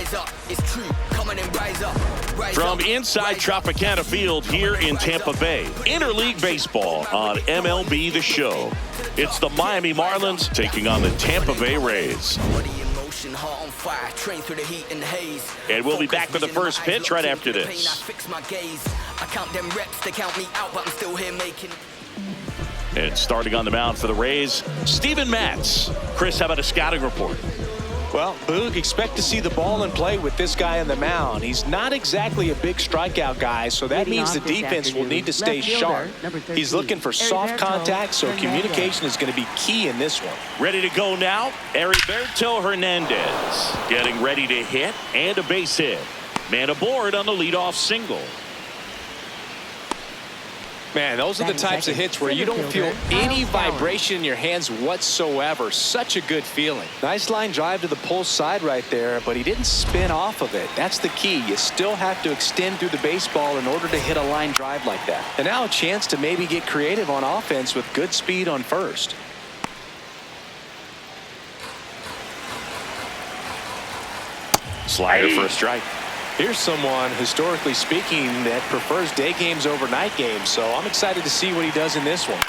rise up. It's true. Come on and rise up. From inside Tropicana Field here in Tampa Bay, interleague baseball on MLB The Show. It's the Miami Marlins taking on the Tampa Bay Rays. And we'll be back with the first pitch right after this. And starting on the mound for the Rays, Steven Matz. Chris, how about a scouting report? Well, Boog, expect to see the ball in play with this guy on the mound. He's not exactly a big strikeout guy, so that means the defense will need to stay sharp. He's looking for soft contact, so communication is going to be key in this one. Ready to go now, Heriberto Hernandez getting ready to hit, and a base hit. Man aboard on the leadoff single. Man, those are the types of hits where you don't feel any vibration in your hands whatsoever. Such a good feeling. Nice line drive to the pull side right there, but he didn't spin off of it. That's the key. You still have to extend through the baseball in order to hit a line drive like that. And now a chance to maybe get creative on offense with good speed on first. Slider for a strike. Here's someone, historically speaking, that prefers day games over night games, so I'm excited to see what he does in this one.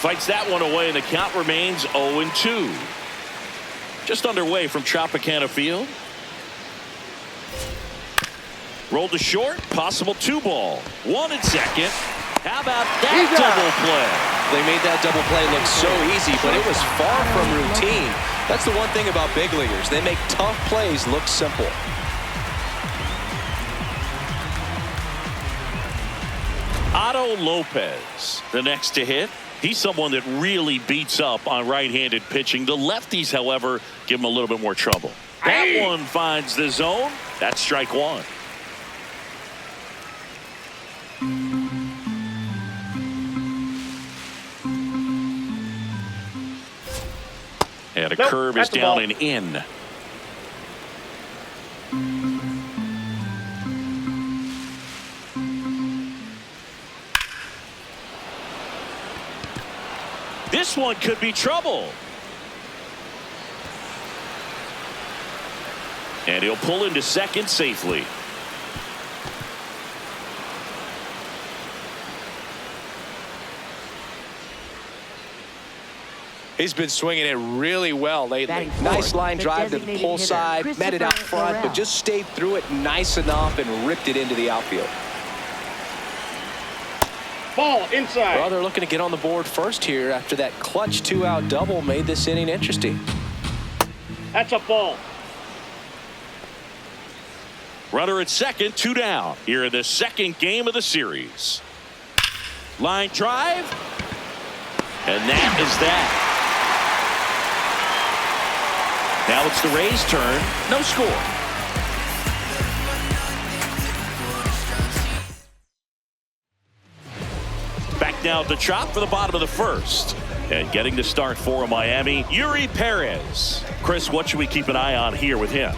Fights that one away, and the count remains 0-2. Just underway from Tropicana Field. Rolled to short, possible 2-ball. 1 at second. How about that double play? They made that double play look so easy, but it was far from routine. That's the one thing about big leaguers. They make tough plays look simple. Otto Lopez, the next to hit. He's someone that really beats up on right-handed pitching. The lefties, however, give him a little bit more trouble. That one finds the zone. That's strike one. And a curve is down and in. This one could be trouble. And he'll pull into second safely. He's been swinging it really well lately. Nice line drive to the pull side, met it out front, but just stayed through it nice enough and ripped it into the outfield. Ball inside. Well, they're looking to get on the board first here after that clutch 2-out double made this inning interesting. That's a ball. Runner at second, 2 down. Here in the second game of the series. Line drive. And that is that. Now it's the Rays' turn. No score. Back now at the chop for the bottom of the first. And getting the start for Miami, Yuri Perez. Chris, what should we keep an eye on here with him?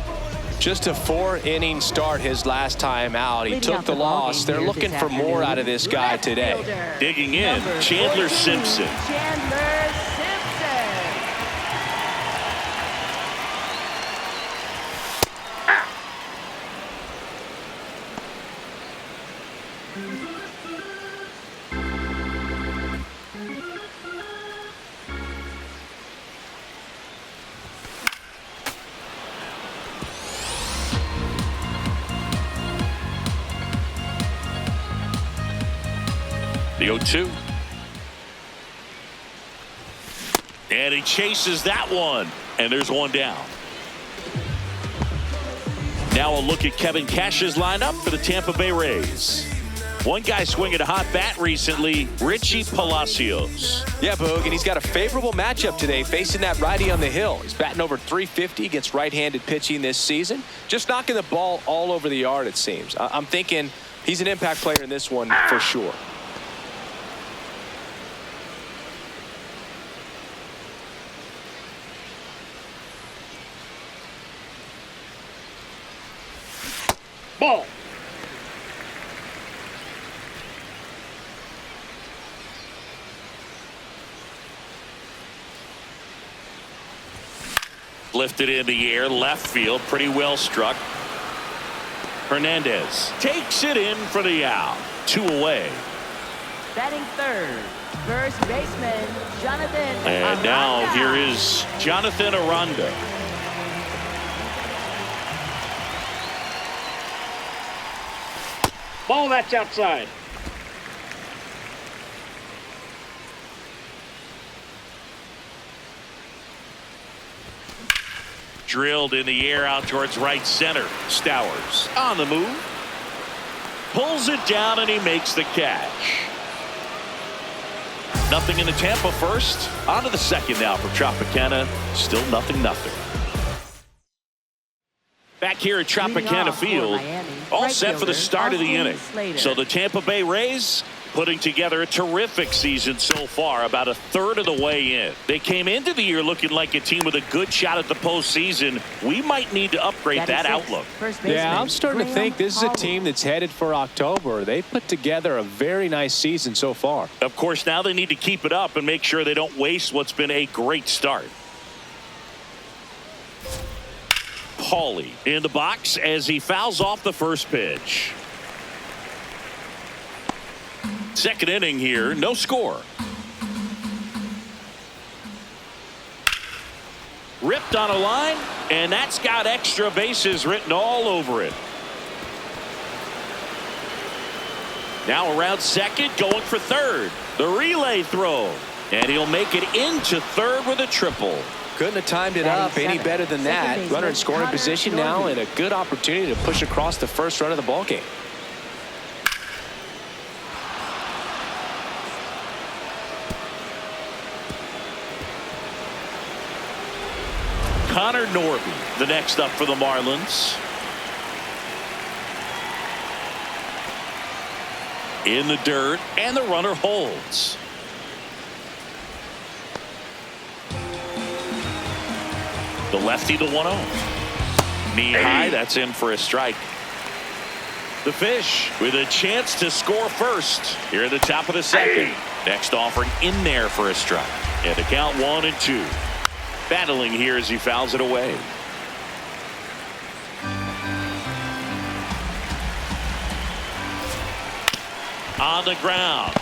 Just a 4-inning start his last time out. He took the loss. They're looking for more out of this guy today. Digging in, Chandler Simpson. The 0-2. And he chases that one. And there's one down. Now a look at Kevin Cash's lineup for the Tampa Bay Rays. One guy swinging a hot bat recently, Richie Palacios. Yeah, Boog, and he's got a favorable matchup today facing that righty on the hill. He's batting over .350 against right-handed pitching this season. Just knocking the ball all over the yard, it seems. I'm thinking he's an impact player in this one for sure. Ball. Lifted in the air, left field, pretty well struck. Hernandez takes it in for the out. 2 away. Batting third, first baseman, Jonathan And now Aranda. here is Jonathan Aranda. Ball, that's outside. Drilled in the air out towards right center. Stowers on the move. Pulls it down and he makes the catch. Nothing in the Tampa first. On to the second now for Tropicana. Still 0-0. Back here at Tropicana Field. All set for the start of the inning. So the Tampa Bay Rays putting together a terrific season so far, about a third of the way in. They came into the year looking like a team with a good shot at the postseason. We might need to upgrade that outlook. Yeah, I'm starting to think this is a team that's headed for October. They've put together a very nice season so far. Of course, now they need to keep it up and make sure they don't waste what's been a great start. Paulie in the box as he fouls off the first pitch. Second inning here, no score. Ripped on a line, and that's got extra bases written all over it. Now around second, going for third. The relay throw, and he'll make it into third with a triple. Couldn't have timed it up any better than that. Runner in scoring position now, and a good opportunity to push across the first run of the ballgame. Connor Norby, the next up for the Marlins. In the dirt, and the runner holds. The lefty, the 1-0. Knee high, that's in for a strike. The Fish with a chance to score first here at the top of the second. Next offering in there for a strike. And the count 1-2. Battling here as he fouls it away. On the ground.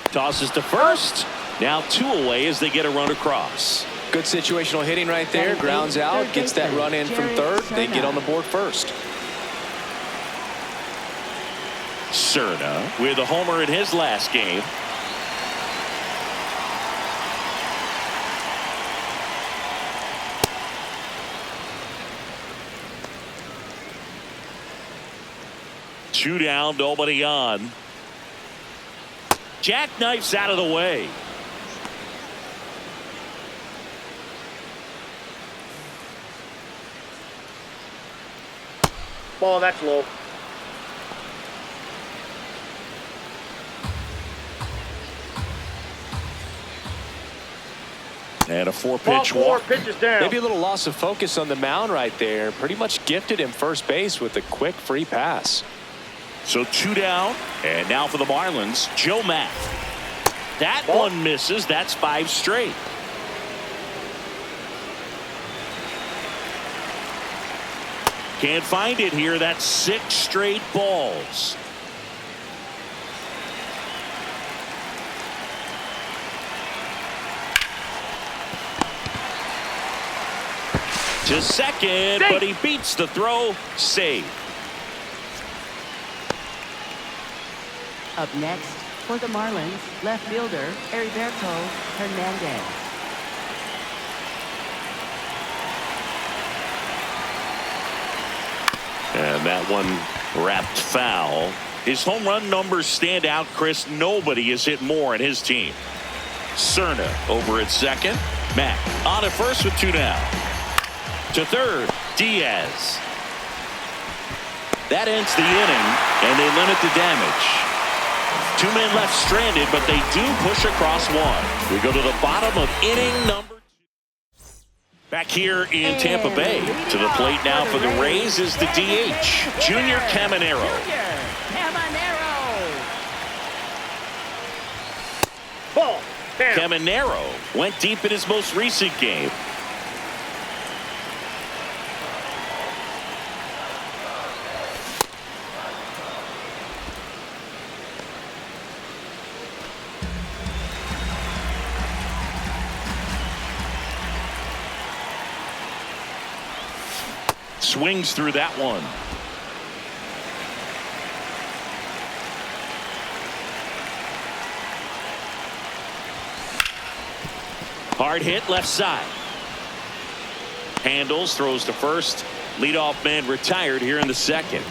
Tosses to first. Now 2 away as they get a run across. Good situational hitting right there. Grounds out, gets that run in from third. They get on the board first. Cerna with a homer in his last game. Two down, nobody on. Jackknifes out of the way. Ball, that's low. And a 4-pitch Ball, 4 walk. pitches down. Maybe a little loss of focus on the mound right there. Pretty much gifted him first base with a quick free pass. So 2 down, and now for the Marlins, Joe Mack. That Ball. one misses. That's 5 straight. Can't find it here. That's 6 straight balls. To second, but he beats the throw. Save. Up next for the Marlins, left fielder Heriberto Hernandez. And that one wrapped foul. His home run numbers stand out, Chris. Nobody has hit more in his team. Cerna over at second. Mack on at first with 2 down. To third, Diaz. That ends the inning, and they limit the damage. 2 men left stranded, but they do push across 1. We go to the bottom of inning number 2. Back here in Tampa Bay. To the plate now for the Rays is the DH, Junior Caminero. Caminero. Ball. Caminero went deep in his most recent game. Swings through that one. Hard hit left side. Handles, throws to first. Leadoff man retired here in the second.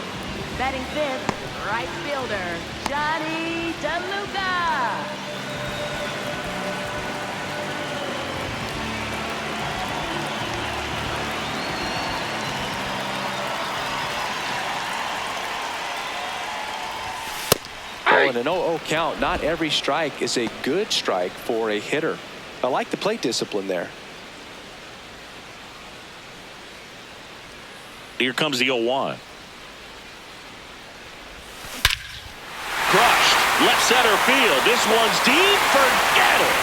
Batting fifth, right fielder, Johnny DeLuca. In an 0-0 count, not every strike is a good strike for a hitter. I like the plate discipline there. Here comes the 0-1. Crushed. Left center field. This one's deep. Forget it.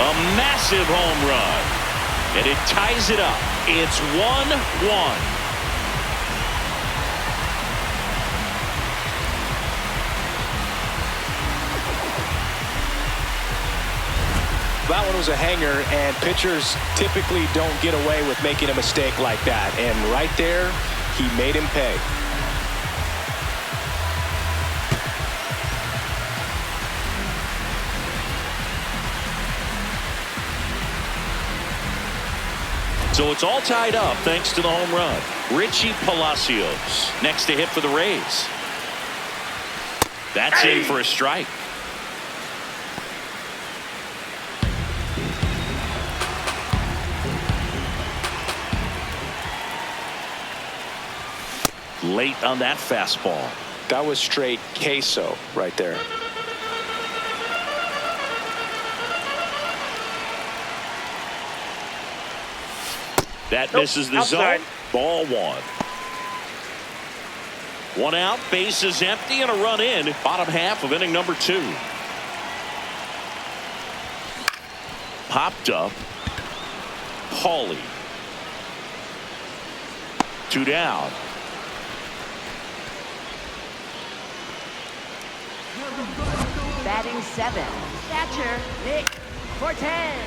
A massive home run. And it ties it up. It's 1-1. That one was a hanger, and pitchers typically don't get away with making a mistake like that. And right there, he made him pay. So it's all tied up thanks to the home run. Richie Palacios next to hit for the Rays. That's in for a strike. Late on that fastball. That was straight queso right there. That misses the outside. zone. Ball one. One out, bases empty, and a run in. Bottom half of inning number 2. Popped up. Paulie. 2 down. Batting 7, catcher Nick Cortez.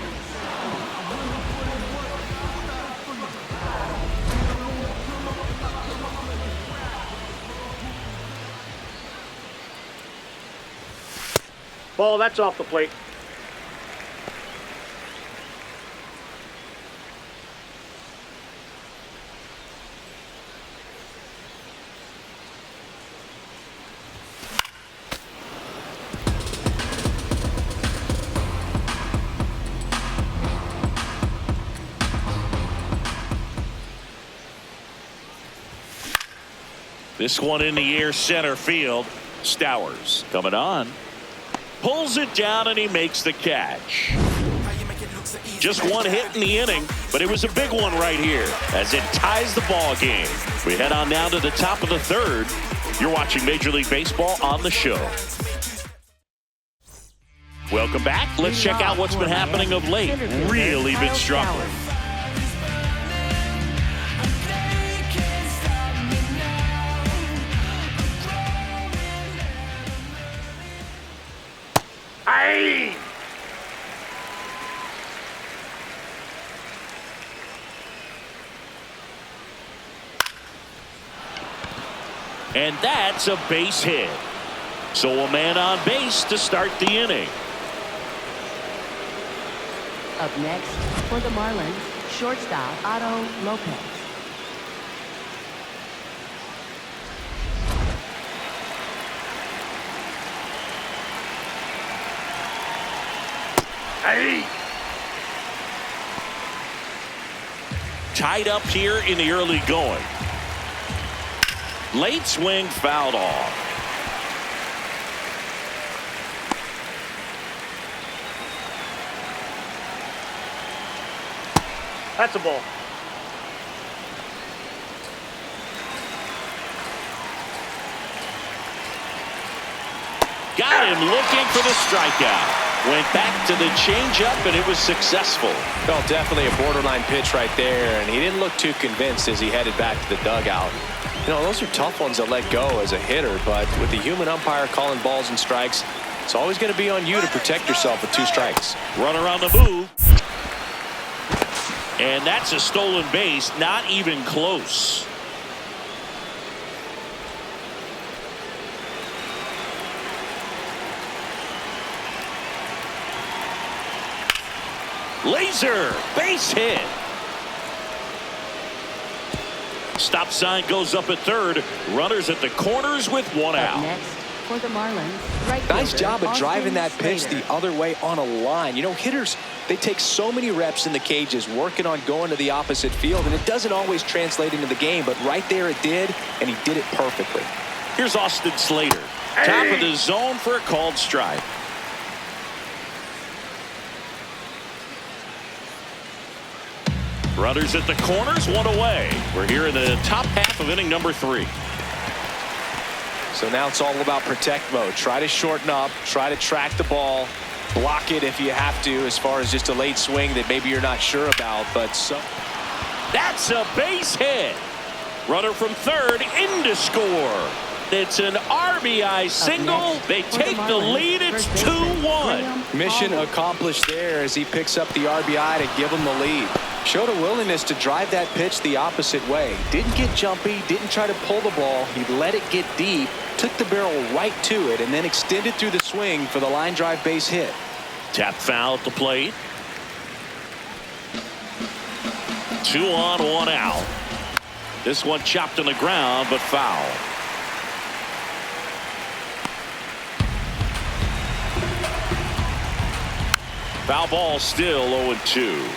Ball, that's off the plate. This one in the air, center field. Stowers coming on. Pulls it down and he makes the catch. Just one hit in the inning, but it was a big one right here as it ties the ball game. We head on down to the top of the third. You're watching Major League Baseball on the show. Welcome back. Let's check out what's been happening of late. Really been struggling. Aye! And that's a base hit. So a man on base to start the inning. Up next for the Marlins, shortstop Otto Lopez. Aye! Tied up here in the early going. Late swing fouled off. That's a ball. Got him looking for the strikeout. Went back to the changeup, and it was successful. Well, definitely a borderline pitch right there, and he didn't look too convinced as he headed back to the dugout. You know, those are tough ones to let go as a hitter, but with the human umpire calling balls and strikes, it's always going to be on you to protect yourself with 2 strikes. Runner on the move. And that's a stolen base, not even close. Laser base hit. Stop sign goes up at third. Runners at the corners with 1 out. Next for the Marlins, right Nice fielder, job of driving that pitch Slater. the other way on a line. You know, hitters, they take so many reps in the cages working on going to the opposite field, and it doesn't always translate into the game, but right there it did, and he did it perfectly. Here's Austin Slater. Top of the zone for a called strike. Runners at the corners, 1 away. We're here in the top half of inning number 3. So now it's all about protect mode. Try to shorten up, try to track the ball, block it if you have to, as far as just a late swing that maybe you're not sure about. But That's a base hit. Runner from third in to score. It's an RBI single. They take the lead. It's 2-1. Mission accomplished there as he picks up the RBI to give him the lead. Showed a willingness to drive that pitch the opposite way. Didn't get jumpy, didn't try to pull the ball. He let it get deep, took the barrel right to it, and then extended through the swing for the line drive base hit. Tap foul at the plate. 2 on, 1 out. This one chopped on the ground, but foul. Foul ball, still 0-2.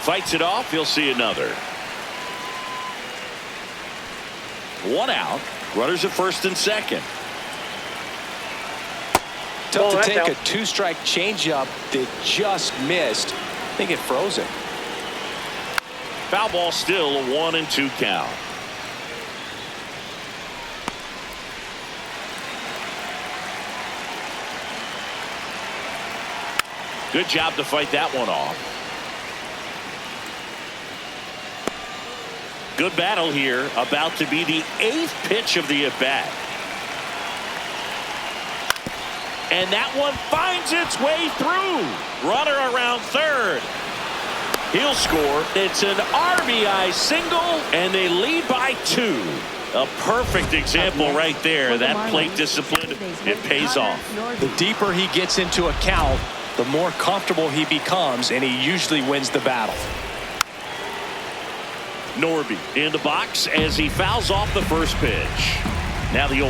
Fights it off. He'll see another. 1 out. Runners at first and second. Tough to that's take out. a 2-strike changeup that just missed. I think it froze him. Foul ball, still a 1-2 count. Good job to fight that one off. Good battle here. About to be the 8th pitch of the at-bat. And that one finds its way through. Runner around third. He'll score. It's an RBI single, and they lead by 2. A perfect example right there. That plate discipline, it pays off. The deeper he gets into a count, the more comfortable he becomes, and he usually wins the battle. Norby in the box as he fouls off the first pitch. Now the 0-1.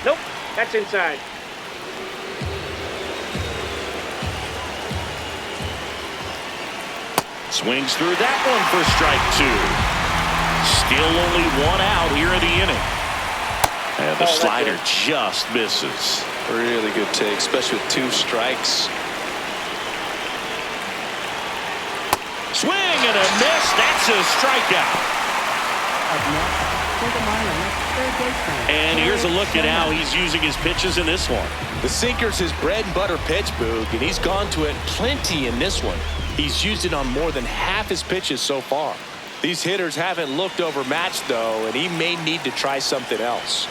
Nope, that's inside. Swings through that one for strike 2. Still only 1 out here in the inning. And the slider just misses. Really good take, especially with 2 strikes. Swing and a miss. That's a strikeout. Up next for the Marlins, third baseman. And here's a look at how he's using his pitches in this one. The sinker's his bread and butter pitch, Boog, and he's gone to it plenty in this one. He's used it on more than half his pitches so far. These hitters haven't looked overmatched, though, and he may need to try something else.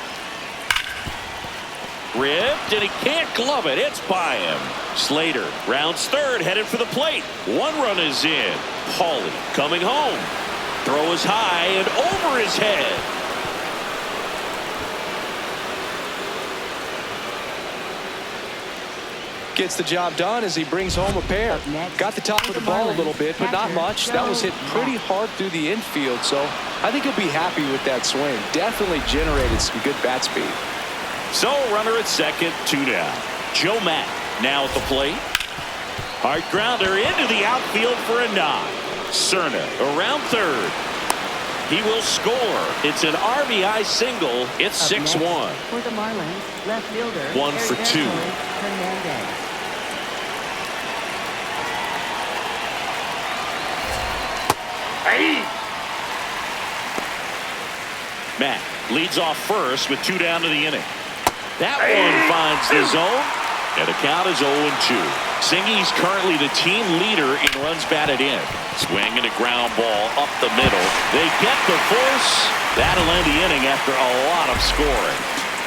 Ripped, and he can't glove it. It's by him. Slater rounds third, headed for the plate. 1 run is in. Pauly coming home. Throw is high and over his head. Gets the job done as he brings home a pair. Got the top of the ball a little bit, but not much. That was hit pretty hard through the infield, so I think he'll be happy with that swing. Definitely generated some good bat speed. So runner at second, 2 down. Joe Matt now at the plate. Hard grounder into the outfield for a knock. Cerna around third. He will score. It's an RBI single. It's 6-1. For the Marlins, left fielder. 1 for 2. Hernandez. Matt leads off first with 2 down to the inning. That one finds the zone, and the count is 0-2. Singy's currently the team leader in runs batted in. Swing and a ground ball up the middle. They get the force. That'll end the inning after a lot of scoring.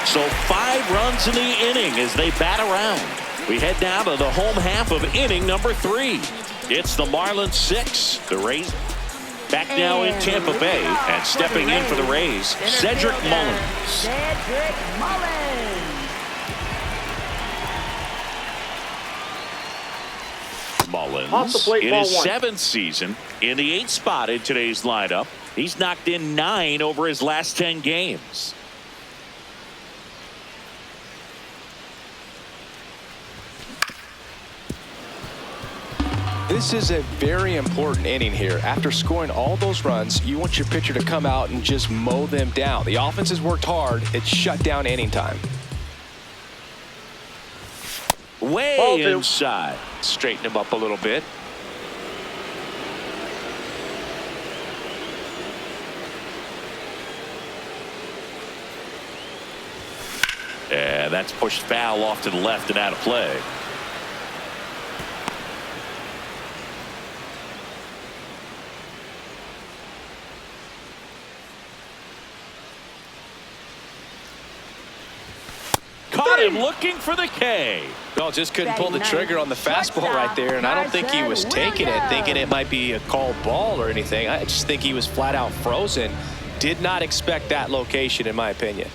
So 5 runs in the inning as they bat around. We head down to the home half of inning number 3. It's the Marlins 6. The Rays back now in Tampa Bay, and stepping in for the Rays, Cedric Mullins. Cedric Mullins. Off the plate, In ball his 1. 7th season, in the 8th spot in today's lineup, he's knocked in 9 over his last 10 games. This is a very important inning here. After scoring all those runs, you want your pitcher to come out and just mow them down. The offense has worked hard. It's shut down inning time. Way inside. Straighten him up a little bit. And that's pushed foul off to the left and out of play. Caught him looking for the K. No, just couldn't pull the trigger on the fastball right there, and I don't think he was taking it thinking it might be a called ball or anything. I just think he was flat out frozen. Did not expect that location, in my opinion.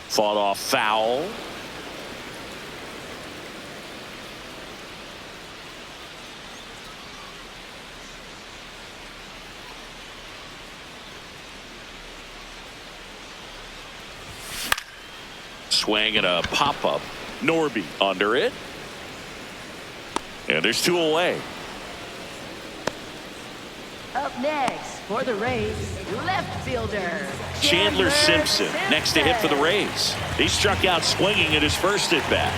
Fought off foul. Swing and a pop-up. Norby under it. And there's 2 away. Up next for the Rays, left fielder Chandler Simpson next to hit for the Rays. He struck out swinging at his first at bat.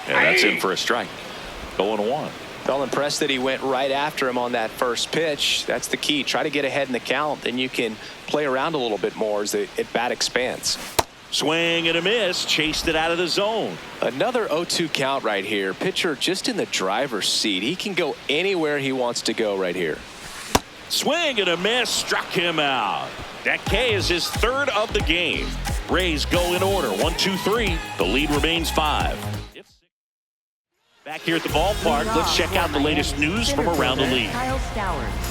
And that's in for a strike. 0-1. Felt impressed that he went right after him on that first pitch. That's the key. Try to get ahead in the count, then you can play around a little bit more as the at-bat expands. Swing and a miss. Chased it out of the zone. Another 0-2 count right here. Pitcher just in the driver's seat. He can go anywhere he wants to go right here. Swing and a miss. Struck him out. That K is his 3rd of the game. Rays go in order. 1, 2, 3. The lead remains 5. Back here at the ballpark, let's check out the latest news from around the league. Kyle Stowers.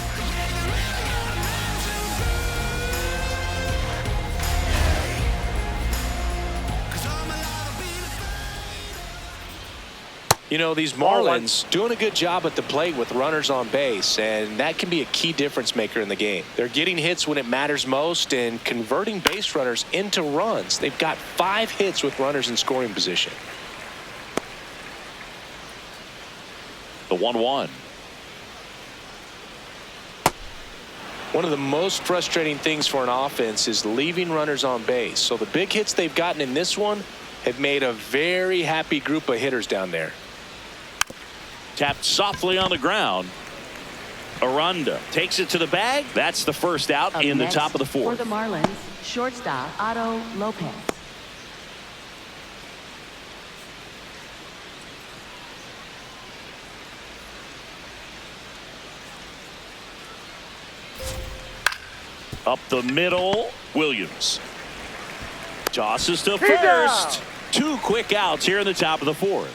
You know, these Marlins doing a good job at the plate with runners on base, and that can be a key difference maker in the game. They're getting hits when it matters most and converting base runners into runs. They've got 5 hits with runners in scoring position. The 1-1. One of the most frustrating things for an offense is leaving runners on base. So the big hits they've gotten in this one have made a very happy group of hitters down there. Tapped softly on the ground. Aranda takes it to the bag. That's the first out Up in the next top of the 4th. For the Marlins, shortstop Otto Lopez. Up the middle, Williams. Tosses to first. 2 quick outs here in the top of the 4th.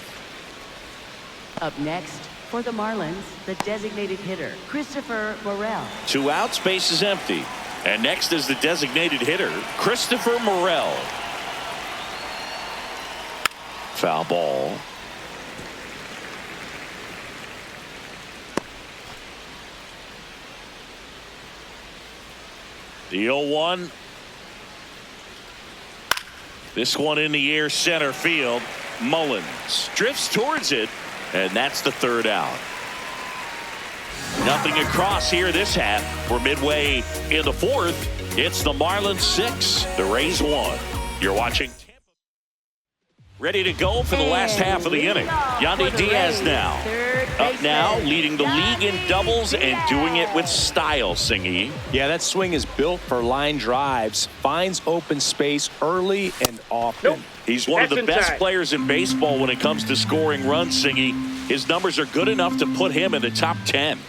Up next for the Marlins, the designated hitter, Christopher Morel. 2 outs, base is empty. And next is the designated hitter, Christopher Morel. Foul ball. The 0-1. This one in the air center field. Mullins drifts towards it, and that's the third out. Nothing across here this half. We're midway in the fourth. It's the Marlins 6, the Rays 1. You're watching Tampa. Ready to go for the last half of the inning. Yandy Diaz now. Up now, leading the league in doubles and doing it with style, Singy. Yeah, that swing is built for line drives. Finds open space early and often. Nope. He's one of the best inside. players in baseball when it comes to scoring runs, Singy. His numbers are good enough to put him in the top 10.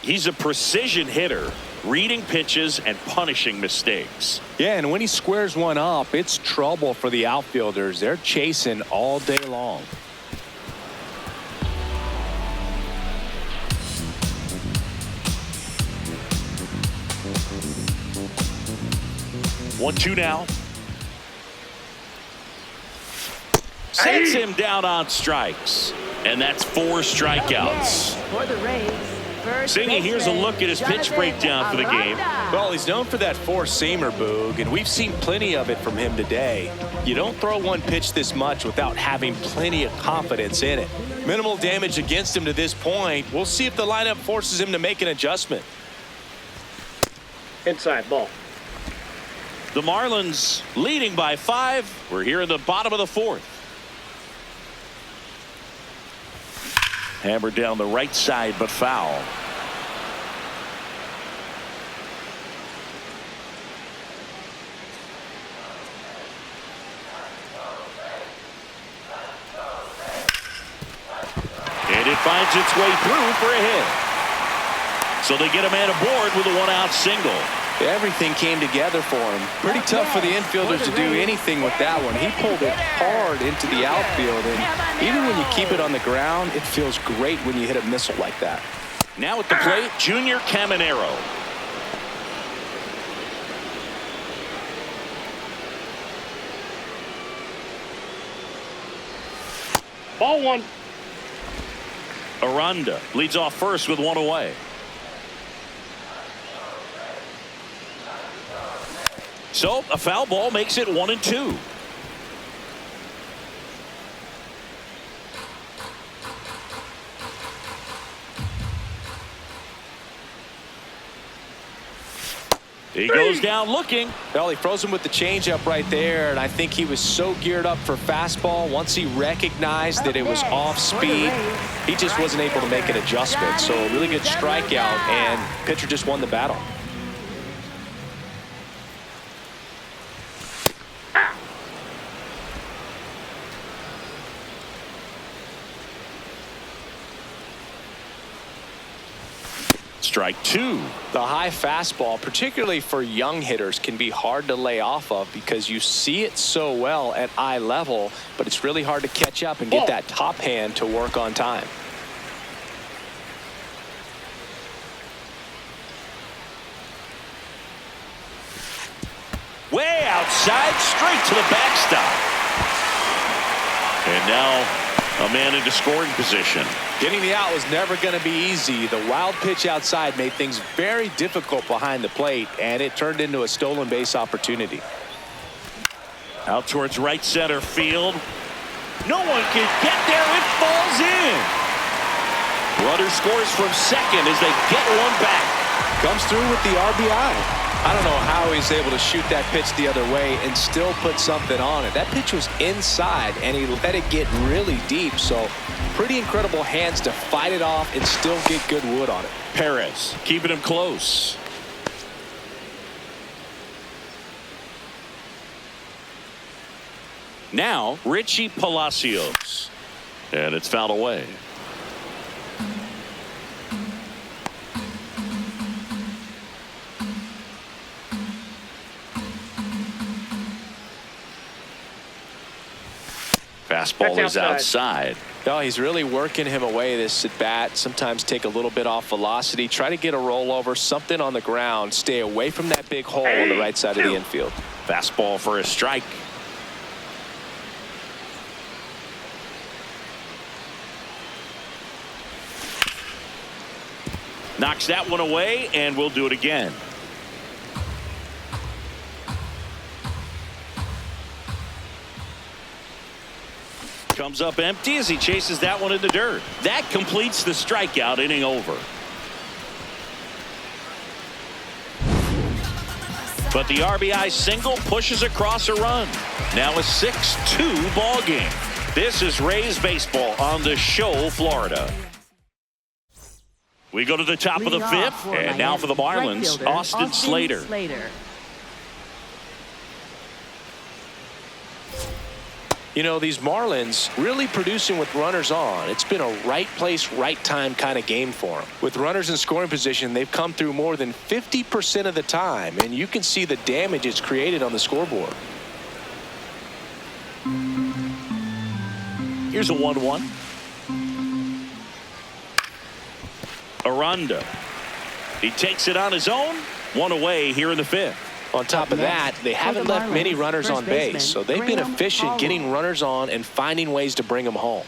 He's a precision hitter, reading pitches and punishing mistakes. Yeah, and when he squares one up, it's trouble for the outfielders. They're chasing all day long. 1-2 now. Sets him down on strikes. And that's 4 strikeouts. For the Rays, Singy, here's a look at his pitch breakdown for the game. Well, he's known for that four-seamer, Boog, and we've seen plenty of it from him today. You don't throw one pitch this much without having plenty of confidence in it. Minimal damage against him to this point. We'll see if the lineup forces him to make an adjustment. Inside ball. The Marlins leading by 5. We're here in the bottom of the fourth. Hammered down the right side, but foul. And it finds its way through for a hit. So they get a man aboard with a 1-out single. Everything came together for him. Pretty tough for the infielders to do anything with that one. He pulled it hard into the outfield, and even when you keep it on the ground, it feels great when you hit a missile like that. Now at the plate, Junior Caminero. Ball 1. Aranda leads off first with 1 away. So a foul ball makes it 1-2. He goes down looking. Well, he froze him with the changeup right there, and I think he was so geared up for fastball. Once he recognized that it was off speed, he just wasn't able to make an adjustment. So a really good strikeout, and pitcher just won the battle. Strike 2. The high fastball, particularly for young hitters, can be hard to lay off of because you see it so well at eye level, but it's really hard to catch up and get that top hand to work on time. Way outside, straight to the backstop. And now a man into scoring position. Getting the out was never going to be easy. The wild pitch outside made things very difficult behind the plate, and it turned into a stolen base opportunity. Out towards right center field. No one can get there. It falls in. Runner scores from second as they get one back. Comes through with the RBI. I don't know how he's able to shoot that pitch the other way and still put something on it. That pitch was inside, and he let it get really deep. So pretty incredible hands to fight it off and still get good wood on it. Perez keeping him close. Now Richie Palacios. And it's fouled away. Fastball is outside. No, he's really working him away this at bat. Sometimes take a little bit off velocity. Try to get a rollover, something on the ground. Stay away from that big hole on the right side of the infield. Fastball for a strike. Knocks that one away, and we'll do it again. Comes up empty as he chases that one in the dirt. That completes the strikeout. Inning over. But the RBI single pushes across a run. Now a 6-2 ball game. This is Rays baseball on the Show, Florida. We go to the top of the fifth, and now for the Marlins, Austin Slater. You know, these Marlins really producing with runners on. It's been a right place, right time kind of game for them. With runners in scoring position, they've come through more than 50% of the time, and you can see the damage it's created on the scoreboard. Here's a 1-1. Aranda. He takes it on his own. One away here in the fifth. On top of that, they haven't left many runners on base, so they've been efficient getting runners on and finding ways to bring them home.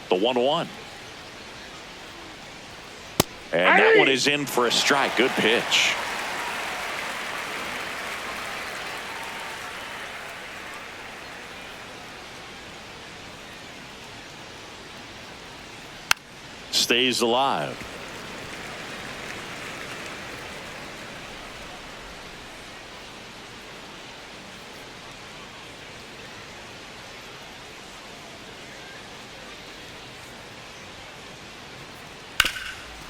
The 1-1. And that one is in for a strike. Good pitch. Stays alive.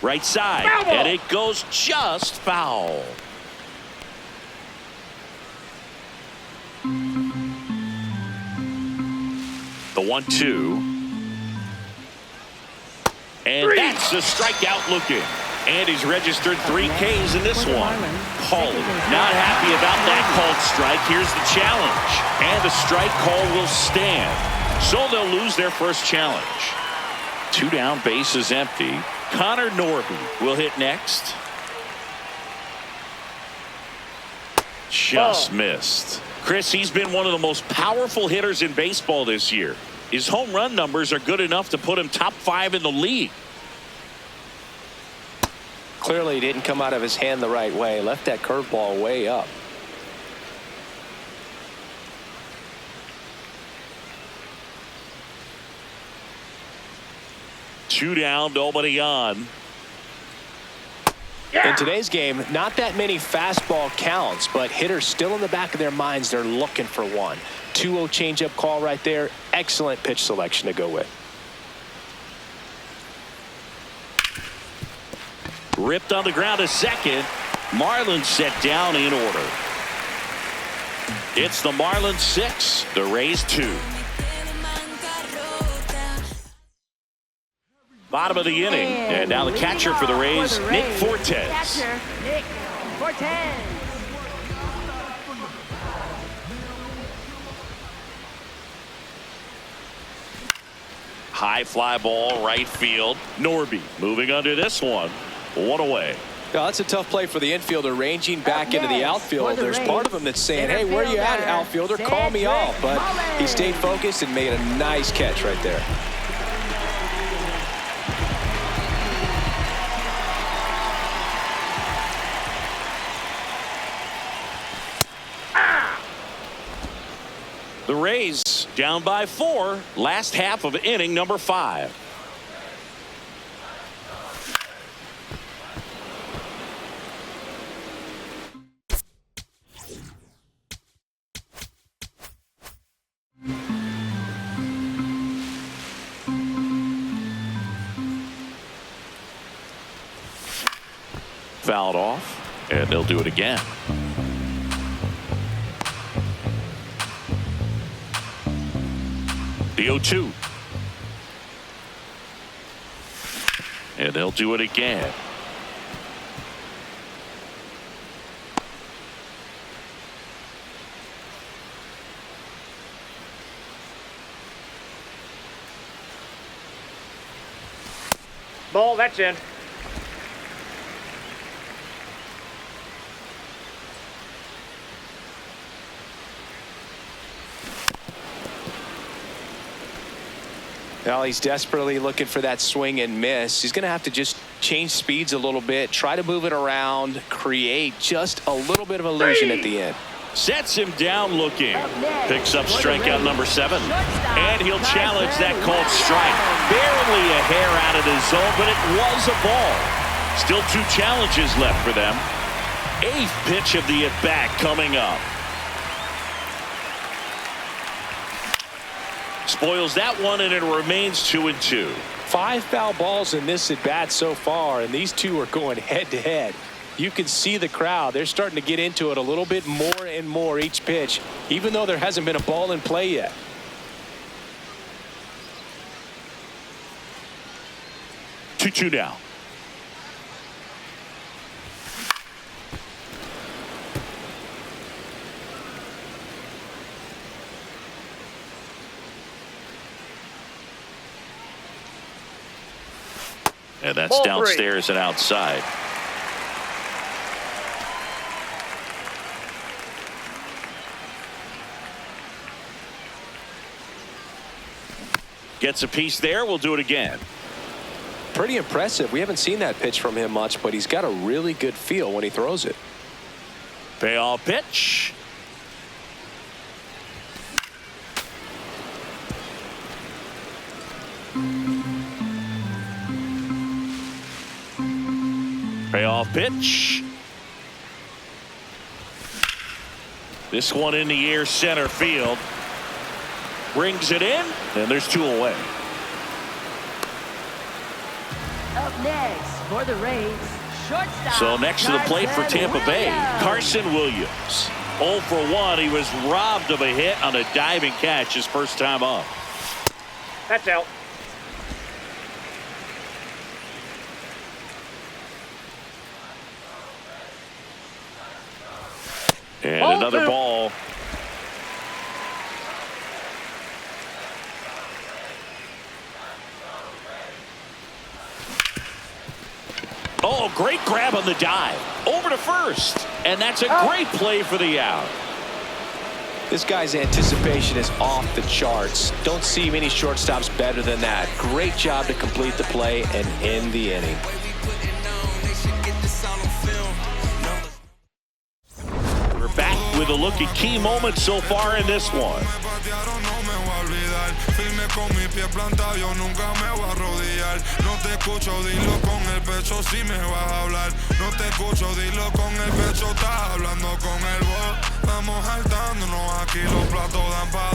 Right side, and it goes just foul. The 1-2. And that's a strikeout looking. And he's registered 3 Ks in this one. Paulie not happy about that called strike. Here's the challenge. And the strike call will stand. So they'll lose their first challenge. 2 down, bases empty. Connor Norby will hit next. Just missed. Chris, he's been one of the most powerful hitters in baseball this year. His home run numbers are good enough to put him top 5 in the league. Clearly, he didn't come out of his hand the right way. Left that curveball way up. Two down, nobody on. In today's game, not that many fastball counts, but hitters still in the back of their minds, they're looking for one. 2-0 changeup call right there. Excellent pitch selection to go with. Ripped on the ground a second. Marlins set down in order. It's the Marlins 6, the Rays 2. Bottom of the inning, and now the catcher for the Rays, Nick Fortes. Catcher, Nick Fortes. High fly ball, right field. Norby moving under this one. 1 away. Now, that's a tough play for the infielder, ranging back into the outfield. There's part of him that's saying, hey, where you at, outfielder? Call me off. But he stayed focused and made a nice catch right there. The Rays down by 4, last half of inning number 5. Fouled off, and they'll do it again. The 0-2. And they'll do it again. Ball, that's in. Now he's desperately looking for that swing and miss. He's going to have to just change speeds a little bit, try to move it around, create just a little bit of illusion at the end. Sets him down looking. Picks up strikeout number 7. And he'll challenge that called strike. Barely a hair out of the zone, but it was a ball. Still 2 challenges left for them. 8th pitch of the at-bat coming up. Spoils that one, and it remains 2-2. 5 foul balls in this at-bat so far, and these two are going head-to-head. You can see the crowd. They're starting to get into it a little bit more and more each pitch, even though there hasn't been a ball in play yet. Two now. And that's Ball downstairs and outside. Gets a piece there. We'll do it again. Pretty impressive. We haven't seen that pitch from him much, but he's got a really good feel when he throws it. Payoff pitch. Payoff pitch. This one in the air, center field. Brings it in, and there's 2 away. Up next for the Rays, shortstop. So next to the plate for Tampa Bay, Carson Williams. 0 for 1. He was robbed of a hit on a diving catch his first time up. That's out. And Ball another 2. ball. Oh, great grab on the dive. Over to first. And that's a great play for the out. This guy's anticipation is off the charts. Don't see many shortstops better than that. Great job to complete the play and end the inning. We're back with a look at key moments so far in this one. Con mi pie plantado, yo nunca me voy a arrodillar. No te escucho, dilo con el pecho si me vas a hablar. No te escucho, dilo con el pecho, estás hablando con el voz. Vamos saltándonos aquí, los platos dan pa'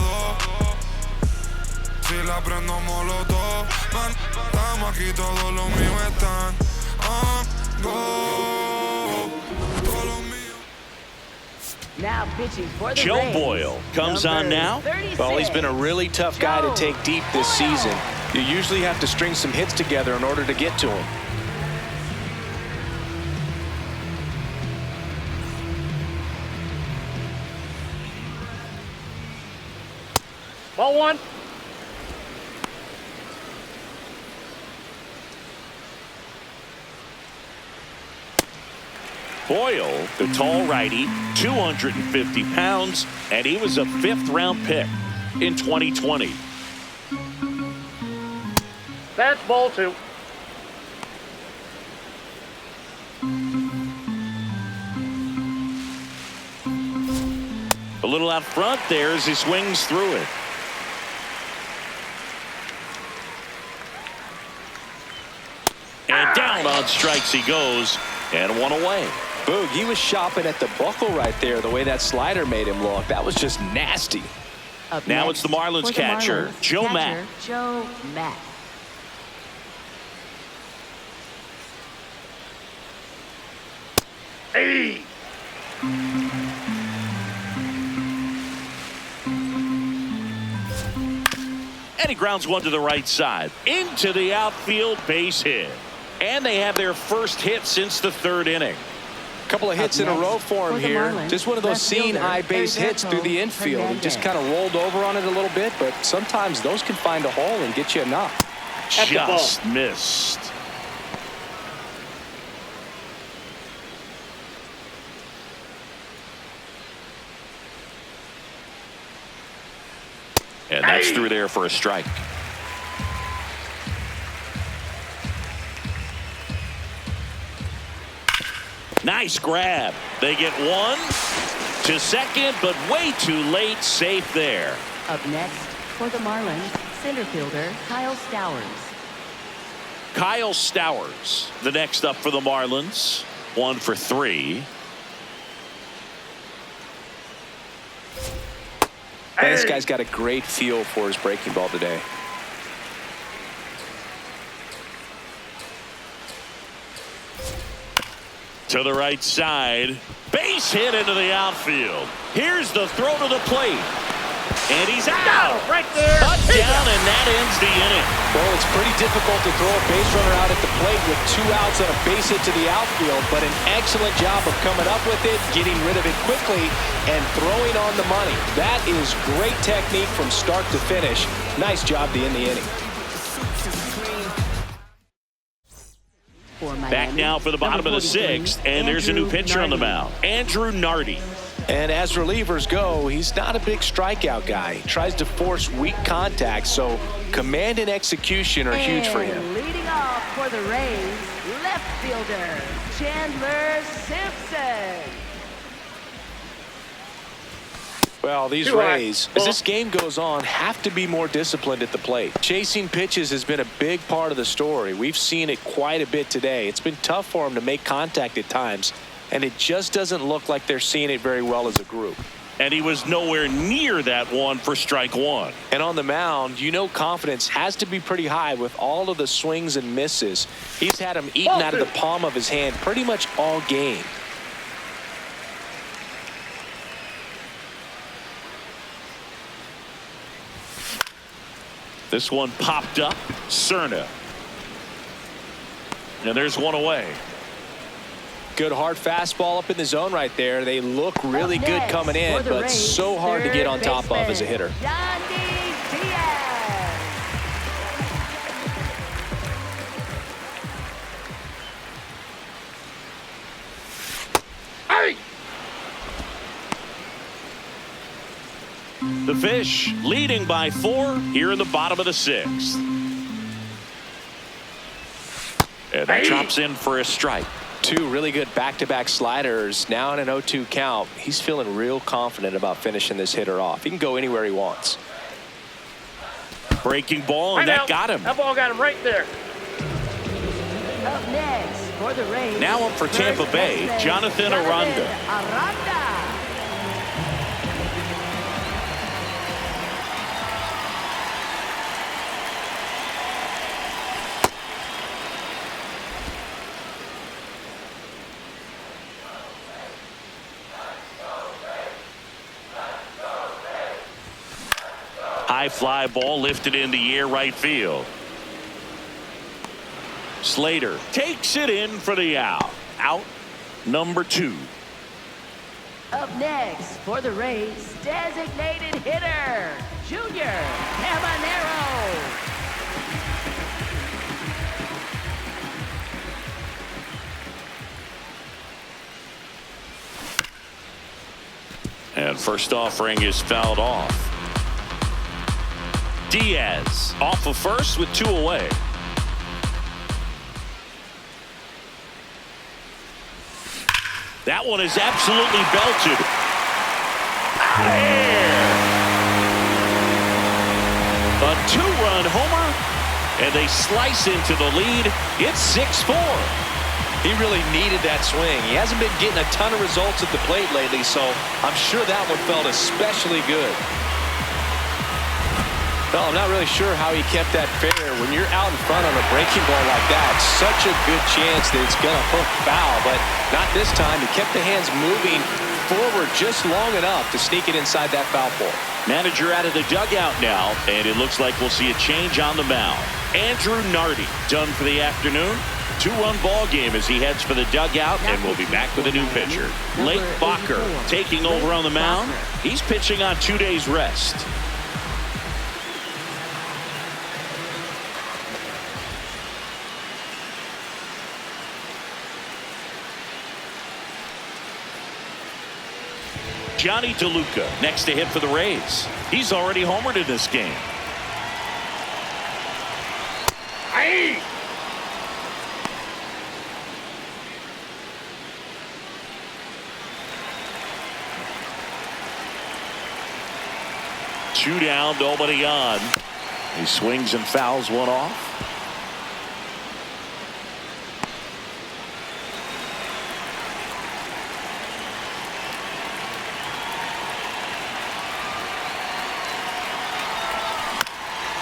2. Si la prendo molotov, man, estamos aquí, todos los míos están on go. Todos los míos. Now pitching for the Joe Rays, Boyle comes on now. 36. Well, he's been a really tough guy to take deep this season. You usually have to string some hits together in order to get to him. Ball 1. Boyle, the tall righty, 250 pounds, and he was a 5th-round pick in 2020. That's ball 2. A little out front there as he swings through it. And down on strikes he goes, and 1 away. Boog, he was shopping at the buckle right there, the way that slider made him look. That was just nasty. Up Now next it's the Marlins for the catcher, Marlins Joe catcher, Mack. Joe Mack. Hey. And he grounds one to the right side. Into the outfield, base hit. And they have their first hit since the 3rd inning. A couple of hits in a row for him for the here. Marlins, Just one of those left seeing fielder, eye base hits through the infield. He just kind of rolled over on it a little bit, but sometimes those can find a hole and get you a knock. At the ball. Just missed. And that's through there for a strike. Nice grab. They get one to second, but way too late. Safe there. Up next for the Marlins, center fielder Kyle Stowers. Kyle Stowers, the next up for the Marlins. 1 for 3. This guy's got a great feel for his breaking ball today. To the right side. Base hit into the outfield. Here's the throw to the plate. And he's out. Right there. Touchdown, and that ends the inning. Well, it's pretty difficult to throw a base runner out at the plate with 2 outs and a base hit to the outfield, but an excellent job of coming up with it, getting rid of it quickly, and throwing on the money. That is great technique from start to finish. Nice job to end the inning. Back now for the bottom of the 6th, and there's a new pitcher on the mound, Andrew Nardi. And as relievers go, he's not a big strikeout guy. He tries to force weak contact, so command and execution are huge for him. Leading off for the Rays, left fielder Chandler Simpson. Well, these Rays, as this game goes on, have to be more disciplined at the plate. Chasing pitches has been a big part of the story. We've seen it quite a bit today. It's been tough for them to make contact at times, and it just doesn't look like they're seeing it very well as a group. And he was nowhere near that one for strike 1. And on the mound, you know confidence has to be pretty high with all of the swings and misses. He's had them eaten out of the palm of his hand pretty much all game. This one popped up. Cerna. And there's one away. Good hard fastball up in the zone right there. They look really good coming in, but so hard to get on top of as a hitter. The Fish leading by 4 here in the bottom of the 6th. And that drops in for a strike. 2 really good back-to-back sliders. Now in an 0-2 count. He's feeling real confident about finishing this hitter off. He can go anywhere he wants. Breaking ball, and that got him. That ball got him right there. Up next for the Rays. Now up for Tampa Bay, Jonathan Aranda. High fly ball lifted in the air right field. Slater takes it in for the out. Out number 2. Up next for the Rays, designated hitter, Junior Caminero. And first offering is fouled off. Diaz off of first with 2 away. That one is absolutely belted. Out of here. A 2-run homer, and they slice into the lead. It's 6-4. He really needed that swing. He hasn't been getting a ton of results at the plate lately, so I'm sure that one felt especially good. Well, I'm not really sure how he kept that fair. When you're out in front on a breaking ball like that, such a good chance that it's going to hook foul, but not this time. He kept the hands moving forward just long enough to sneak it inside that foul pole. Manager out of the dugout now, and it looks like we'll see a change on the mound. Andrew Nardi done for the afternoon. 2-run ball game as he heads for the dugout, and we'll be back with a new pitcher. Lake Bacher taking over on the mound. He's pitching on 2 days rest. Johnny DeLuca next to hit for the Rays. He's already homered in this game. Aye. Two down, nobody on. He swings and fouls one off.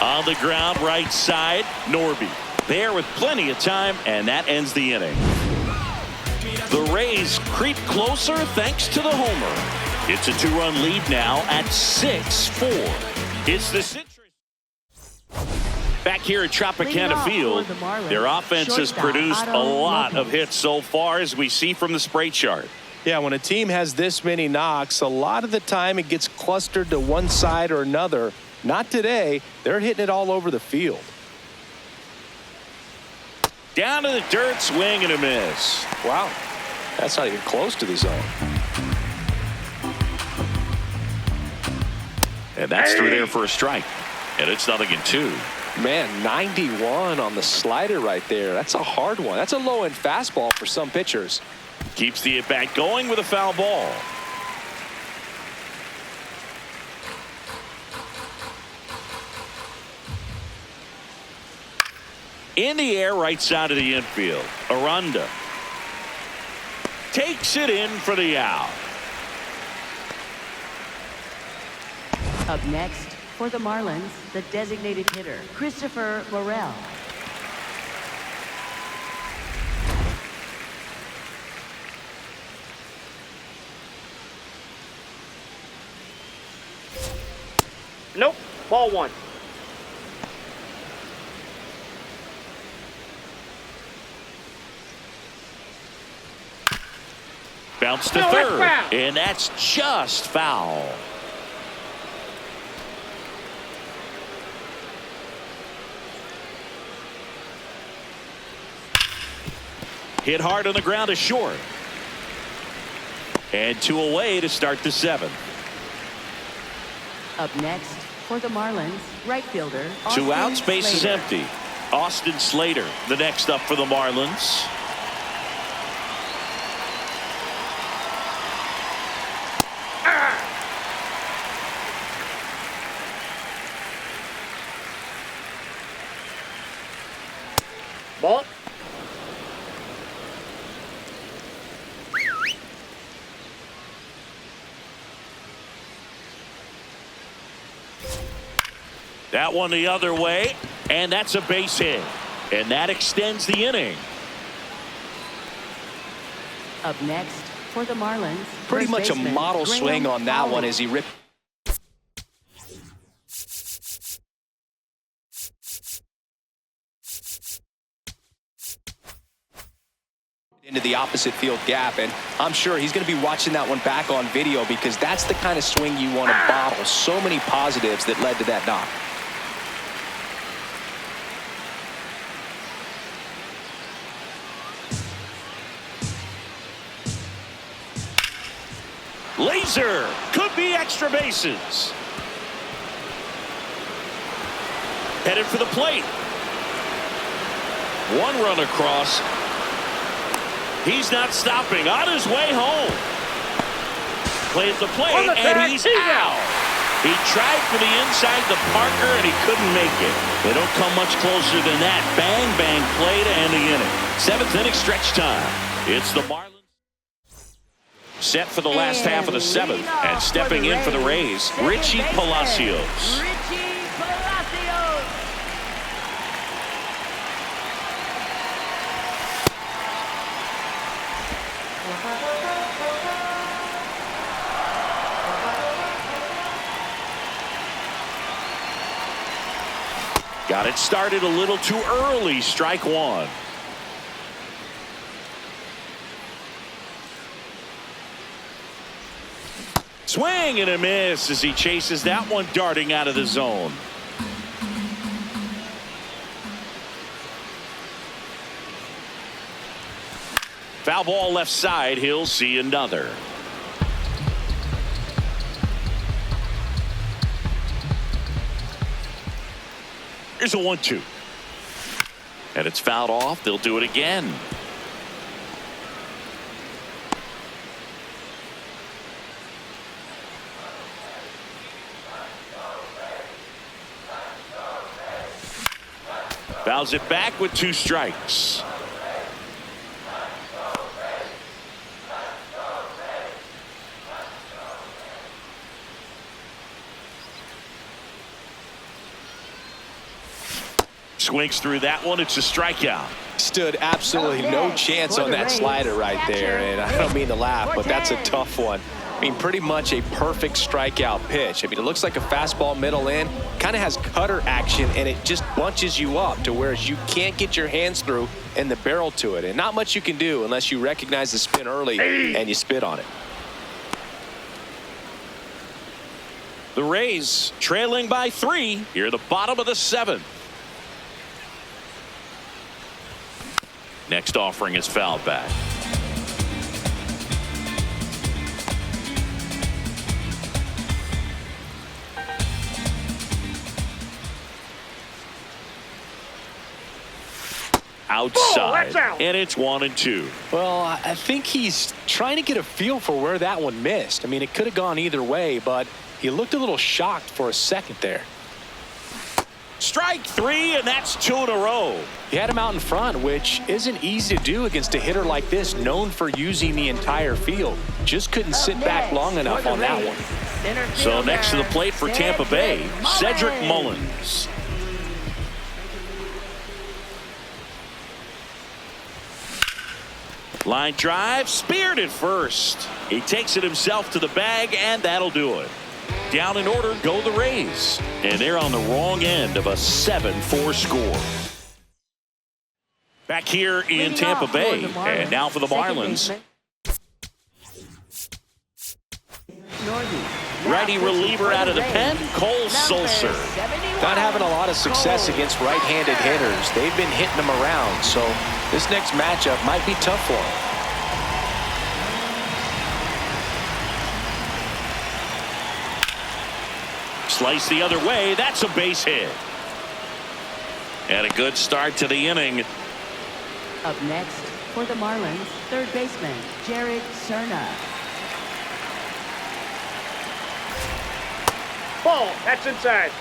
On the ground, right side, Norby. There with plenty of time, and that ends the inning. The Rays creep closer thanks to the homer. It's a 2-run lead now at 6-4. It's the Citrus. Back here at Tropicana Field, their offense has produced a lot of hits so far, as we see from the spray chart. Yeah, when a team has this many knocks, a lot of the time it gets clustered to one side or another. Not today. They're hitting it all over the field. Down to the dirt, swing and a miss. Wow, that's not even close to the zone. And that's through there for a strike. And it's 0-2. Man, 91 on the slider right there. That's a hard one. That's a low-end fastball for some pitchers. Keeps the at-bat going with a foul ball. In the air, right side of the infield. Aranda takes it in for the out. Up next for the Marlins, the designated hitter, Christopher Morel. Nope. Ball one. Bounce to No, that's third. foul. And that's just foul. Hit hard on the ground to short. And 2 away to start the 7th. Up next for the Marlins, right fielder, 2 out, Austin base is Slater. empty. Austin Slater, the next up for the Marlins. Ball. That one the other way, and that's a base hit. And that extends the inning. Up next for the Marlins, Pretty first much a baseman, model Graham swing on that Howell. one as he ripped into the opposite field gap, and I'm sure he's going to be watching that one back on video, because that's the kind of swing you want to bottle. So many positives that led to that knock. Laser could be extra bases. Headed for the plate. 1 run across. He's not stopping. On his way home. Plays the plate, On the and back, he's he's out. He tried for the inside the Parker, and he couldn't make it. They don't come much closer than that. Bang, bang play to end the inning. 7th inning stretch time. It's the Marlins. Set for the last half of the 7th, and stepping in for the Rays, Richie Palacios. Richie Palacios. Got it started a little too early. Strike 1. Swing and a miss as he chases that one darting out of the zone. Foul ball left side. He'll see another. Here's a 1-2. And it's fouled off. They'll do it again. Fouls it back with 2 strikes. Swings through that one. It's a strikeout. Stood absolutely no chance on that slider right there. And I don't mean to laugh, but that's a tough one. I mean, pretty much a perfect strikeout pitch. I mean, it looks like a fastball middle in, kind of has cutter action, and it just bunches you up to where you can't get your hands through and the barrel to it. And not much you can do unless you recognize the spin early and you spit on it. The Rays trailing by 3 here at the bottom of the 7th. Next offering is fouled back. Outside, and it's 1-2. Well, I think he's trying to get a feel for where that one missed. I mean, it could have gone either way, but he looked a little shocked for a second there. Strike 3, and that's 2 in a row. He had him out in front, which isn't easy to do against a hitter like this, known for using the entire field. Just couldn't sit back long enough on that one. So next to the plate for Tampa Bay, Cedric Mullins. Line drive, speared at first. He takes it himself to the bag, and that'll do it. Down in order go the Rays, and they're on the wrong end of a 7-4 score. Back here in Tampa Bay, and now for the Marlins. Righty reliever out of the pen, Cole Sulser. Not having a lot of success against right-handed hitters. They've been hitting them around, so this next matchup might be tough for him. Slice the other way. That's a base hit. And a good start to the inning. Up next for the Marlins, third baseman Jared Cerna. Ball. That's inside.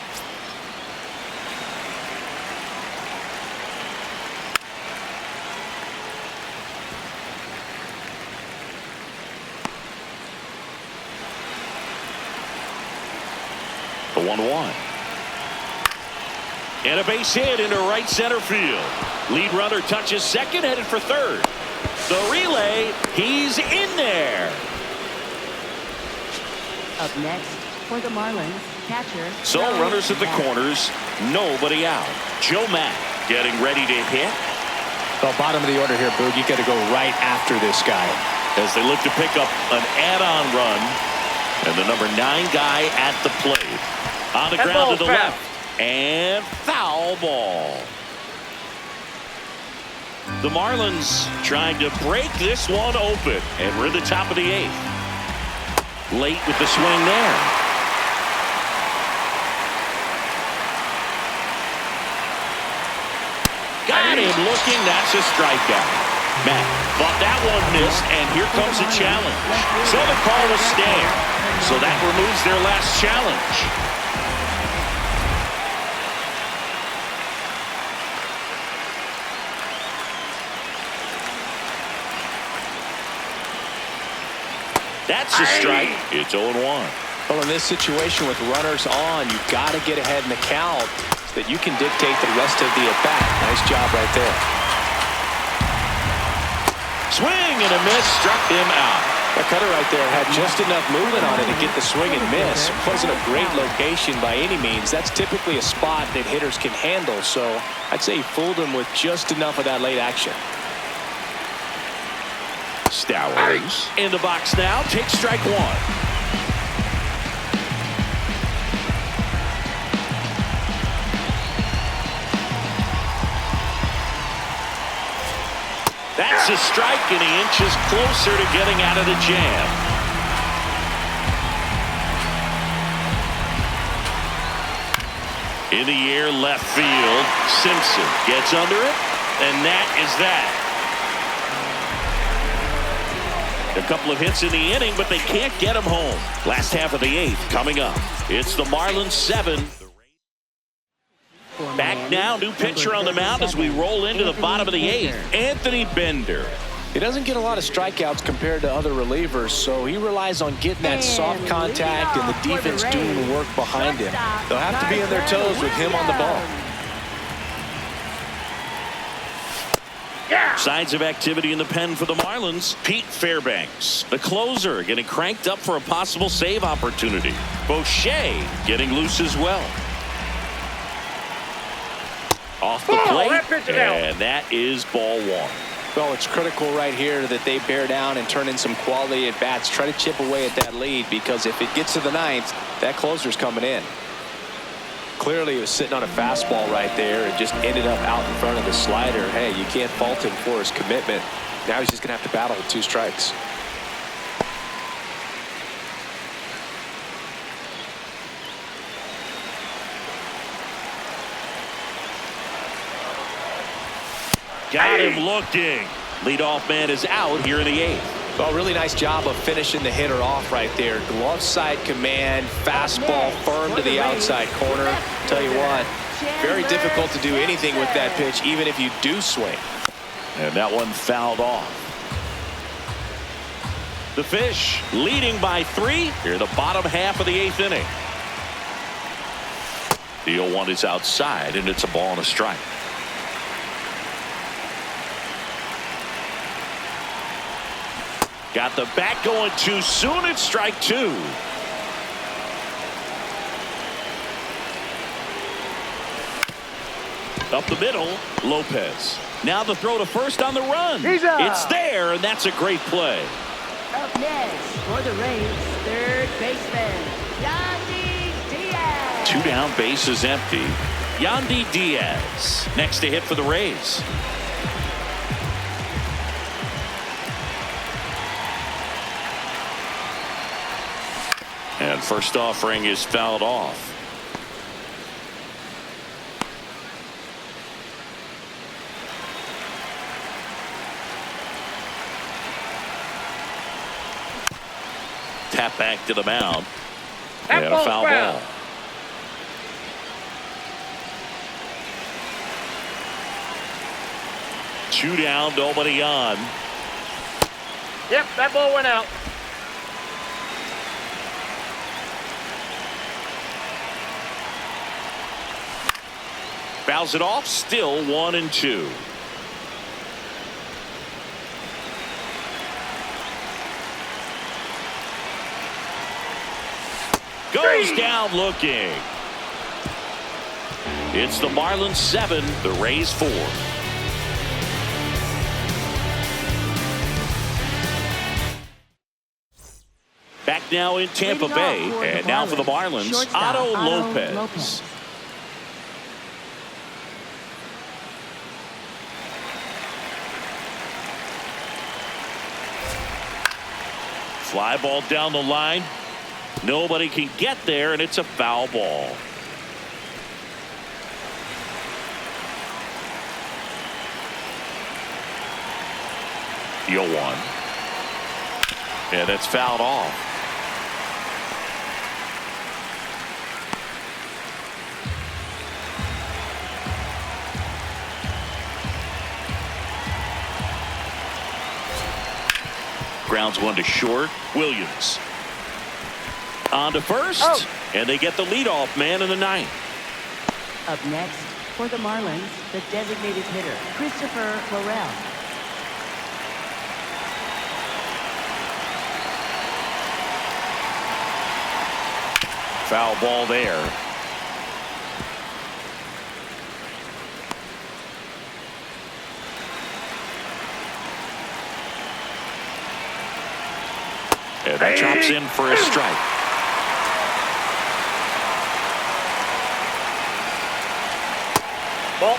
The 1-1. And a base hit into right center field. Lead runner touches second, headed for third. The relay, he's in there. Up next for the Marlins, catcher. So runners at the corners, nobody out. Joe Mack getting ready to hit. Well, bottom of the order here, Boog. You got to go right after this guy. As they look to pick up an add-on run. And the number 9 guy at the plate. On the ground to the left. And foul ball. The Marlins trying to break this one open. And we're at the top of the 8th. Late with the swing there. Got him looking. That's a strikeout. Matt thought that one missed, and here comes a challenge. So they call a stand. So that removes their last challenge. That's a strike. It's 0-1. Well, in this situation with runners on, you've got to get ahead in the count so that you can dictate the rest of the at-bat. Nice job right there. Swing and a miss, struck him out. That cutter right there had just enough movement on it to get the swing and miss. Wasn't a great location by any means. That's typically a spot that hitters can handle, so I'd say he fooled him with just enough of that late action. Stowers in the box now, takes strike 1. That's a strike, and he inches closer to getting out of the jam. In the air, left field. Simpson gets under it, and that is that. A couple of hits in the inning, but they can't get him home. Last half of the 8th coming up. It's the Marlins 7. Back now, new pitcher on the mound as we roll into the bottom of the 8th. Anthony Bender. He doesn't get a lot of strikeouts compared to other relievers, so he relies on getting that soft contact and the defense doing the work behind him. They'll have to be on their toes with him on the ball. Signs of activity in the pen for the Marlins. Pete Fairbanks, the closer, getting cranked up for a possible save opportunity. Boucher getting loose as well. Off the plate, and that is ball 1. Well, it's critical right here that they bear down and turn in some quality at bats. Try to chip away at that lead, because if it gets to the 9th, that closer's coming in. Clearly, he was sitting on a fastball right there and just ended up out in front of the slider. Hey, you can't fault him for his commitment. Now he's just going to have to battle with 2 strikes. Got him looking. Leadoff man is out here in the 8th. Well, really nice job of finishing the hitter off right there. Glove side command, fastball firm to the outside corner. Tell you what, very difficult to do anything with that pitch, even if you do swing. And that one fouled off. The Fish leading by 3 here in the bottom half of the 8th inning. The 0-1 is outside, and it's a ball and a strike. Got the bat going too soon. It's strike 2. Up the middle, Lopez. Now the throw to first on the run. It's there, and that's a great play. Up next for the Rays, third baseman, Yandy Diaz. 2 down, bases empty. Yandy Diaz next to hit for the Rays. And first offering is fouled off. Tap back to the mound. And a foul ball. Two down, nobody on. Yep, that ball went out. Fouls it off, still 1-2. Goes down looking. It's the Marlins 7, the Rays 4. Back now in Tampa Bay, and now for the Marlins, Otto Lopez. Fly ball down the line. Nobody can get there, and it's a foul ball. The 0-1. And it's fouled off. Grounds one to short. Williams on to first, and they get the leadoff man in the 9th. Up next for the Marlins, the designated hitter, Christopher Morel. Foul ball there. And that chops in for a strike. Ball.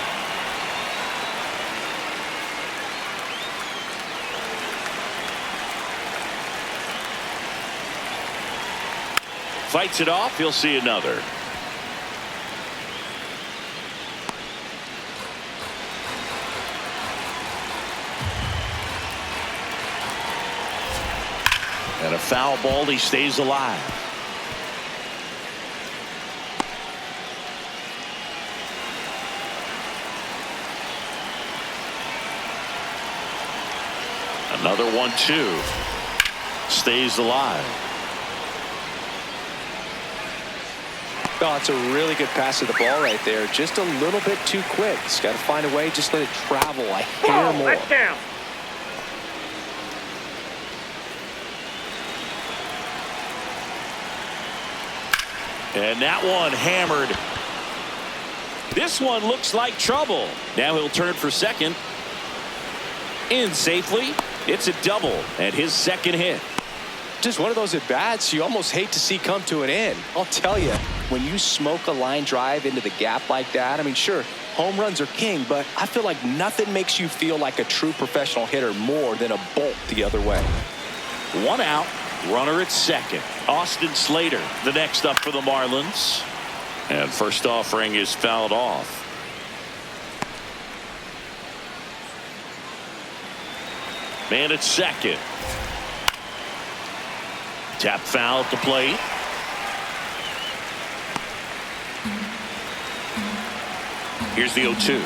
Fights it off. He'll see another. And a foul ball, he stays alive. Another 1-2. Stays alive. Oh, it's a really good pass to the ball right there. Just a little bit too quick. He's got to find a way. Just let it travel a hair more. That's down. And that one hammered. This one looks like trouble. Now he'll turn for second. In safely. It's a double and his second hit. Just one of those at-bats you almost hate to see come to an end. I'll tell you, when you smoke a line drive into the gap like that, I mean, sure, home runs are king, but I feel like nothing makes you feel like a true professional hitter more than a bolt the other way. One out, runner at second. Austin Slater, the next up for the Marlins. And first offering is fouled off. Man at second. Tap foul at the plate. Here's the 0-2.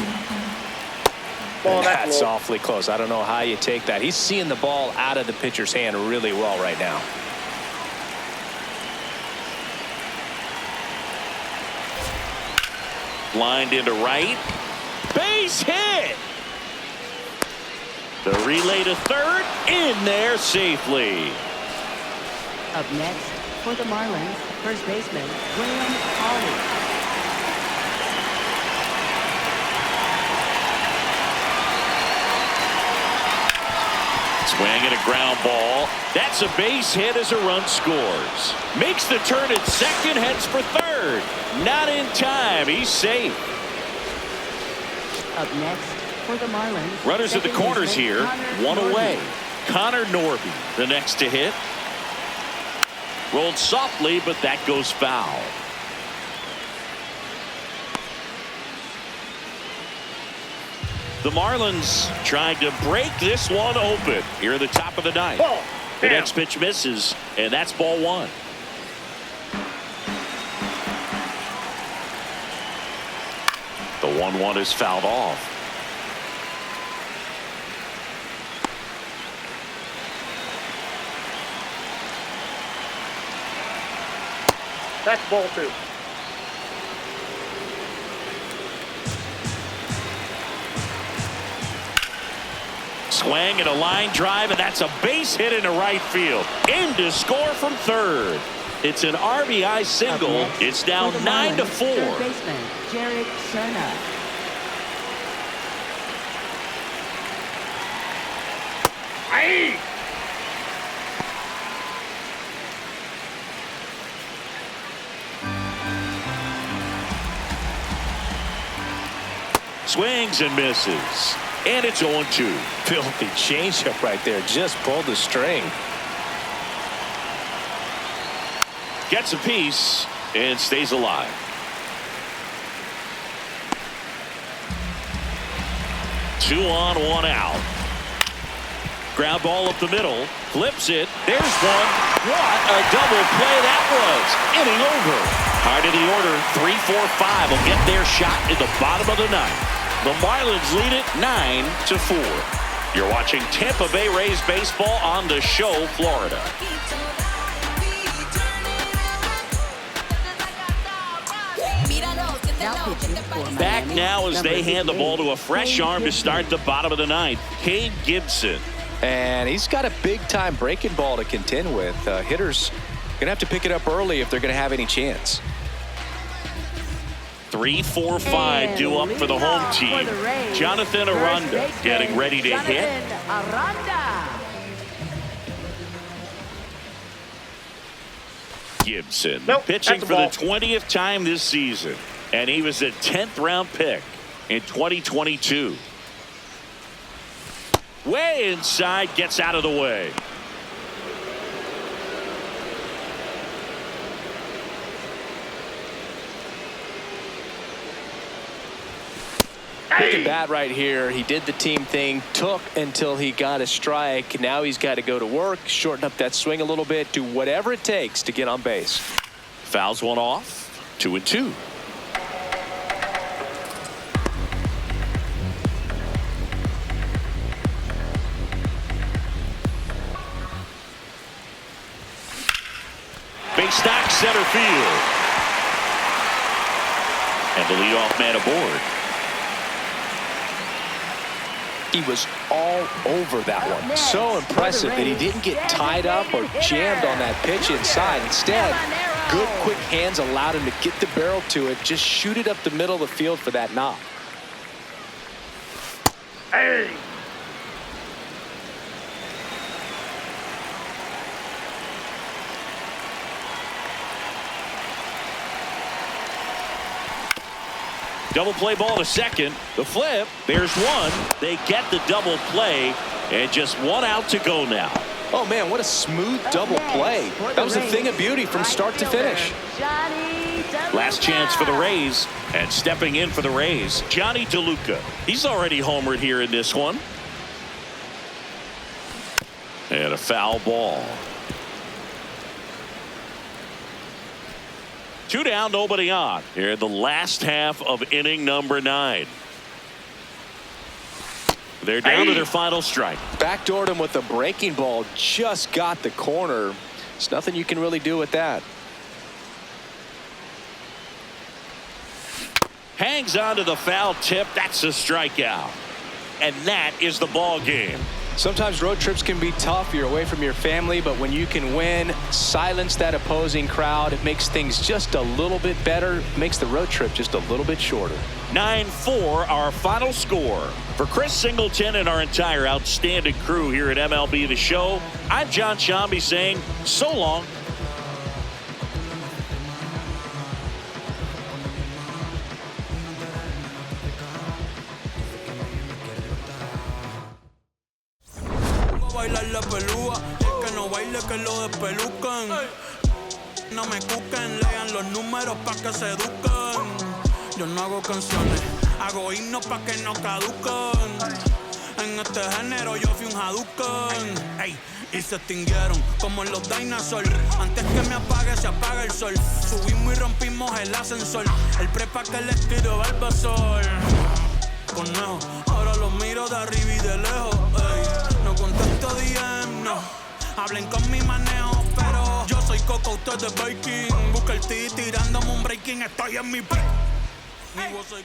That's awfully close. I don't know how you take that. He's seeing the ball out of the pitcher's hand really well right now. Lined into right. Base hit. The relay to third. In there safely. Up next for the Marlins, first baseman William Hawley. Swing and a ground ball. That's a base hit as a run scores. Makes the turn at second, heads for third. Not in time. He's safe. Up next for the Marlins. Runners at the corners here. One away. Connor Norby, the next to hit. Rolled softly, but that goes foul. The Marlins trying to break this one open here at the top of the ninth. The next pitch misses, and that's ball one. The 1-1 is fouled off. That's ball two. Swing and a line drive, and that's a base hit into right field. In to score from third. It's an RBI single. It's now 9-4. Third baseman Jared Serna. Aye. Swings and misses. And it's 0-2. Filthy changeup right there. Just pulled the string. Gets a piece and stays alive. Two on, one out. Ground ball up the middle. Flips it. There's one. What a double play that was. Inning over. Hard of the order. 3-4-5 will get their shot in the bottom of the ninth. The Marlins lead it 9-4. You're watching Tampa Bay Rays baseball on The Show, Florida. Back now as they hand the ball to a fresh arm to start the bottom of the ninth. Cade Gibson. And he's got a big-time breaking ball to contend with. Hitters going to have to pick it up early if they're going to have any chance. 3-4-5 due up for the home team. Jonathan Aranda getting ready to hit. Gibson pitching for the 20th time this season. And he was a 10th round pick in 2022. Way inside, gets out of the way. Look at that right here. He did the team thing, took until he got a strike. Now he's got to go to work, shorten up that swing a little bit, do whatever it takes to get on base. Fouls one off. 2-2. Big stack center field. And the leadoff man aboard. He was all over that one. So impressive that he didn't get tied up or jammed on that pitch inside. Instead, good quick hands allowed him to get the barrel to it, just shoot it up the middle of the field for that knock. Hey! Double play ball to second. The flip. There's one. They get the double play. And just one out to go now. Oh, man, what a smooth double play. That was a thing of beauty from start to finish. Last chance for the Rays. And stepping in for the Rays, Johnny DeLuca. He's already homered here in this one. And a foul ball. 2 down, nobody on. Here in the last half of inning number 9. They're down to their final strike. Backdoored him with a breaking ball. Just got the corner. There's nothing you can really do with that. Hangs on to the foul tip. That's a strikeout. And that is the ball game. Sometimes road trips can be tough. You're away from your family, but when you can win, silence that opposing crowd, it makes things just a little bit better, makes the road trip just a little bit shorter. 9-4 our final score. For Chris Singleton and our entire outstanding crew here at MLB The Show, I'm John Shambi saying so long. Bailar la pelúa, el que no baile que lo despelucan. No me cuquen, lean los números pa' que se eduquen. Yo no hago canciones, hago himnos pa' que no caduquen. En este género yo fui un Hadouken. Ey, y se extinguieron como en los dinosaurs. Antes que me apague se apaga el sol. Subimos y rompimos el ascensor. El prepa que les tiro Barbasol. Conejo, ahora los miro de arriba y de lejos. Ey, no contesto DM, no. Hablen con mi manejo, pero yo soy Coco, usted de Baking. Busca el T tirándome un breaking, estoy en mi break. Mi voz soy...